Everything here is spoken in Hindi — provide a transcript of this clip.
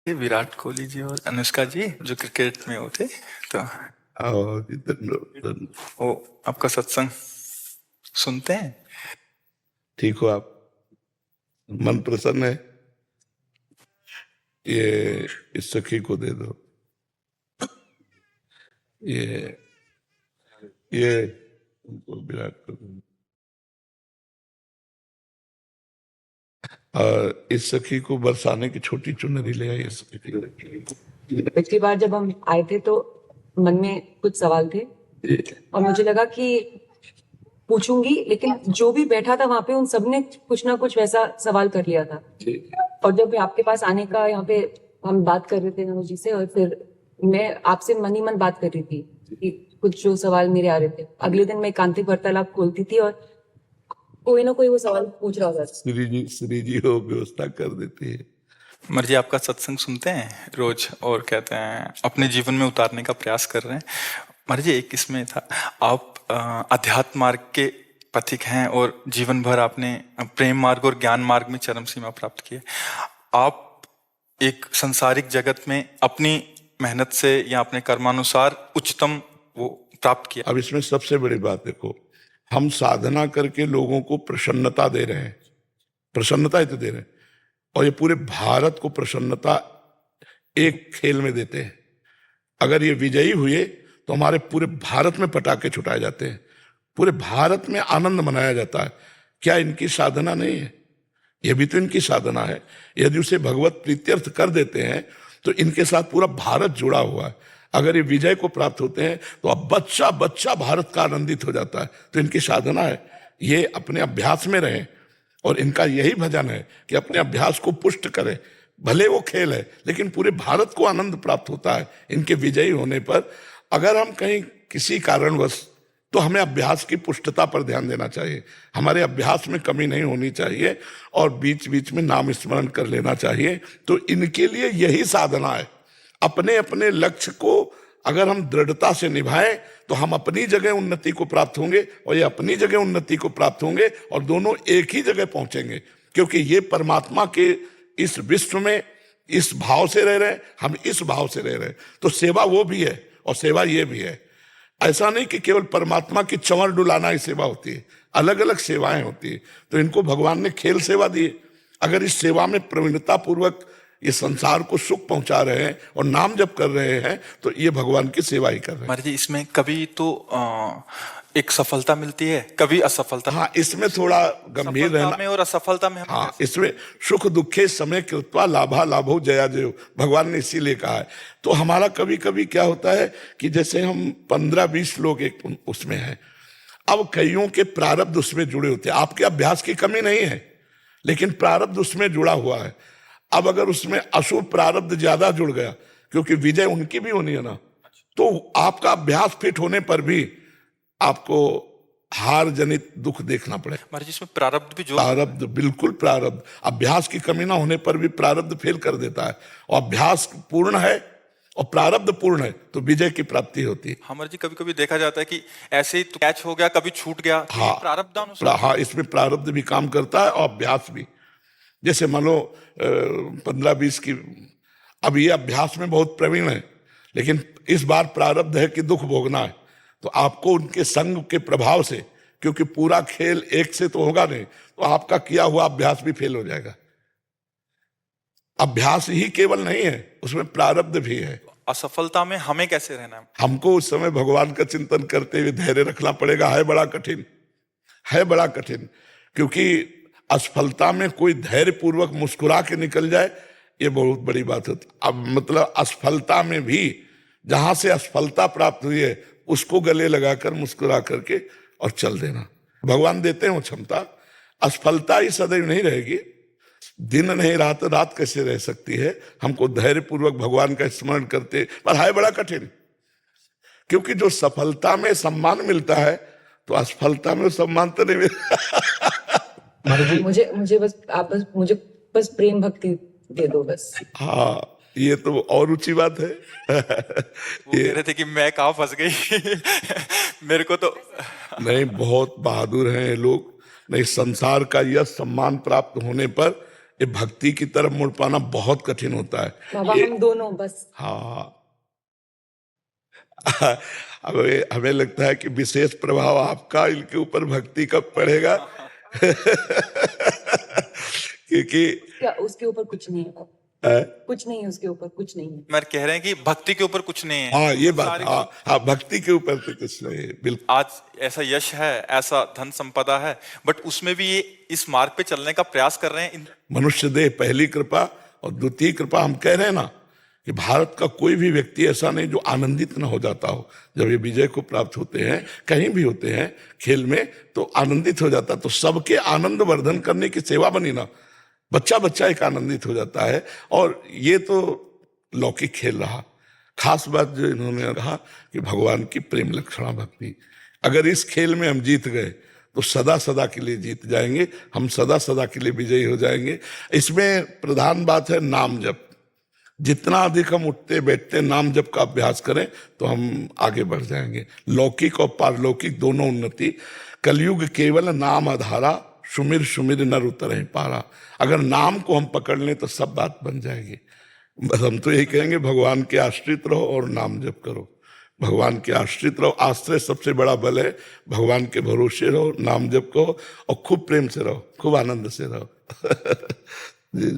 ये विराट कोहली जी और अनुष्का जी जो क्रिकेट में होते तो आओ जितेंद्र, वो आपका सत्संग सुनते हैं। ठीक हो आप? मन प्रसन्न है? ये इस सखी को दे दो। ये उनको विराट को दो। और इस सखी को बरसाने की छोटी चुनरी ले आई। इस सखी पिछली बार जब हम आए थे तो मन में कुछ सवाल थे और मुझे लगा कि पूछूंगी, लेकिन जो भी बैठा था वहां पे उन सबने कुछ ना कुछ वैसा सवाल कर लिया था। और जब आपके पास आने का यहाँ पे हम बात कर रहे थे नमो जी से, और फिर मैं आपसे मन ही मन बात कर रही थी कि कुछ जो सवाल मेरे आ रहे थे, अगले दिन मैं एकांतिक वार्तालाप खोलती थी और कोई ना कोई वो सवाल पूछ रहा था। श्री जी हो व्यवस्था कर देती है। मर्जी आपका सत्संग सुनते हैं रोज और कहते हैं अपने जीवन में उतारने का प्रयास कर रहे हैं। मर्जी एक इसमें था, आप अध्यात्म मार्ग के पथिक हैं और जीवन भर आपने प्रेम मार्ग और ज्ञान मार्ग में चरम सीमा प्राप्त की है। आप एक संसारिक जगत में अपनी मेहनत से या अपने कर्मानुसार उच्चतम वो प्राप्त किया। अब इसमें सबसे बड़ी बात देखो, हम साधना करके लोगों को प्रसन्नता दे रहे हैं, प्रसन्नता ही तो दे रहे हैं, और ये पूरे भारत को प्रसन्नता एक खेल में देते हैं। अगर ये विजयी हुए तो हमारे पूरे भारत में पटाखे छुटाए जाते हैं, पूरे भारत में आनंद मनाया जाता है। क्या इनकी साधना नहीं है? यह भी तो इनकी साधना है। यदि उसे भगवत प्रीत्यर्थ कर देते हैं तो इनके साथ पूरा भारत जुड़ा हुआ है। अगर ये विजय को प्राप्त होते हैं तो अब बच्चा बच्चा भारत का आनंदित हो जाता है। तो इनकी साधना है, ये अपने अभ्यास में रहें, और इनका यही भजन है कि अपने अभ्यास को पुष्ट करें। भले वो खेल है लेकिन पूरे भारत को आनंद प्राप्त होता है इनके विजयी होने पर। अगर हम कहीं किसी कारणवश, तो हमें अभ्यास की पुष्टता पर ध्यान देना चाहिए। हमारे अभ्यास में कमी नहीं होनी चाहिए और बीच बीच में नाम स्मरण कर लेना चाहिए। तो इनके लिए यही साधना है। अपने अपने लक्ष्य को अगर हम दृढ़ता से निभाएं तो हम अपनी जगह उन्नति को प्राप्त होंगे और ये अपनी जगह उन्नति को प्राप्त होंगे, और दोनों एक ही जगह पहुंचेंगे। क्योंकि ये परमात्मा के इस विश्व में इस भाव से रह रहे हैं, हम इस भाव से रह रहे हैं। तो सेवा वो भी है और सेवा ये भी है। ऐसा नहीं कि केवल परमात्मा की चंवर डुलाना ही सेवा होती है, अलग अलग सेवाएं होती है। तो इनको भगवान ने खेल सेवा दी है। अगर इस सेवा में प्रवीणता पूर्वक ये संसार को सुख पहुंचा रहे हैं और नाम जप कर रहे हैं तो ये भगवान की सेवा ही कर रहे हैं। महाराज जी, इसमें कभी तो एक सफलता मिलती है, कभी असफलता। हाँ, इसमें थोड़ा गंभीर रहना में और असफलता में। हाँ, इसमें सुख दुखे समय कृत्वा लाभा लाभो जया जयो, भगवान ने इसीलिए कहा है। तो हमारा कभी कभी क्या होता है कि जैसे हम 15-20 लोग एक उसमें हैं, अब कईयों के प्रारब्ध उसमें जुड़े होते हैं। आपके अभ्यास की कमी नहीं है लेकिन प्रारब्ध उसमें जुड़ा हुआ है। अब अगर उसमें अशुभ प्रारब्ध ज्यादा जुड़ गया, क्योंकि विजय उनकी भी होनी है ना, तो आपका अभ्यास फिट होने पर भी आपको हार जनित दुख देखना पड़ेगा। महाराज, इसमें प्रारब्ध भी जो प्रारब्ध, बिल्कुल प्रारब्ध। अभ्यास की कमी ना होने पर भी प्रारब्ध फेल कर देता है, और अभ्यास पूर्ण है और प्रारब्ध पूर्ण है तो विजय की प्राप्ति होती है। हमारे जी, कभी कभी देखा जाता है कि ऐसे ही कैच हो गया, कभी छूट गया। हाँ, प्रारब्धानुसार। हाँ, इसमें प्रारब्ध भी काम करता है और अभ्यास भी। जैसे मान लो 15-20 की, अब ये अभ्यास में बहुत प्रवीण है लेकिन इस बार प्रारब्ध है कि दुख भोगना है, तो आपको उनके संग के प्रभाव से, क्योंकि पूरा खेल एक से तो होगा नहीं, तो आपका किया हुआ अभ्यास भी फेल हो जाएगा। अभ्यास ही केवल नहीं है, उसमें प्रारब्ध भी है। असफलता में हमें कैसे रहना है? हमको उस समय भगवान का चिंतन करते हुए धैर्य रखना पड़ेगा। है बड़ा कठिन, है बड़ा कठिन, क्योंकि असफलता में कोई धैर्य पूर्वक मुस्कुरा के निकल जाए, ये बहुत बड़ी बात होती। अब मतलब असफलता में भी जहां से असफलता प्राप्त हुई है उसको गले लगाकर मुस्कुरा करके और चल देना। भगवान देते हैं वो क्षमता। असफलता ही सदैव नहीं रहेगी, दिन नहीं रहा तो रात कैसे रह सकती है। हमको धैर्य पूर्वक भगवान का स्मरण करते, पर है बड़ा कठिन, क्योंकि जो सफलता में सम्मान मिलता है तो असफलता में सम्मान तो नहीं मिलता। मुझे बस आप मुझे प्रेम भक्ति दे दो बस। हाँ, ये तो और ऊंची बात है। वो कह रहे थे कि मैं कहाँ फंस गई। मेरे को तो नहीं, बहुत बहादुर हैं ये लोग। नहीं, संसार का यह सम्मान प्राप्त होने पर ये भक्ति की तरफ मुड़ पाना बहुत कठिन होता है। बाबा ये हम दोनों बस हाँ हमें लगता है कि विशेष प्रभाव आपका इनके ऊपर भक्ति कब पड़ेगा क्योंकि क्या उसके ऊपर कुछ नहीं है, अ, कुछ नहीं है उसके ऊपर, कुछ नहीं है। मैं कह रहे हैं कि भक्ति के ऊपर कुछ नहीं है। हाँ ये बात, सारी हाँ हाँ भक्ति के ऊपर तो कुछ नहीं है, बिल्कुल। आज ऐसा यश है, ऐसा धन संपदा है, बट उसमें भी ये इस मार्ग पे चलने का प्रयास कर रहे हैं। मनुष्य देह पहली कृपा और द्वितीय कृपा। हम कह रहे हैं ना कि भारत का कोई भी व्यक्ति ऐसा नहीं जो आनंदित न हो जाता हो जब ये विजय को प्राप्त होते हैं, कहीं भी होते हैं खेल में, तो आनंदित हो जाता। तो सबके आनंद वर्धन करने की सेवा बनी ना, बच्चा बच्चा एक आनंदित हो जाता है। और ये तो लौकिक खेल रहा। खास बात जो इन्होंने कहा कि भगवान की प्रेम लक्षणा भक्ति, अगर इस खेल में हम जीत गए तो सदा सदा के लिए जीत जाएंगे, हम सदा सदा के लिए विजयी हो जाएंगे। इसमें प्रधान बात है नाम जप। जितना अधिक हम उठते बैठते नाम जप का अभ्यास करें तो हम आगे बढ़ जाएंगे। लौकिक और पारलौकिक दोनों उन्नति। कलयुग केवल नाम आधारा, सुमिर सुमिर नर उतरे पारा। अगर नाम को हम पकड़ लें तो सब बात बन जाएगी। बस हम तो यही कहेंगे, भगवान के आश्रित रहो और नाम जप करो। भगवान के आश्रित रहो, आश्रय सबसे बड़ा बल है। भगवान के भरोसे रहो, नाम जप करो और खूब प्रेम से रहो, खूब आनंद से रहो जी।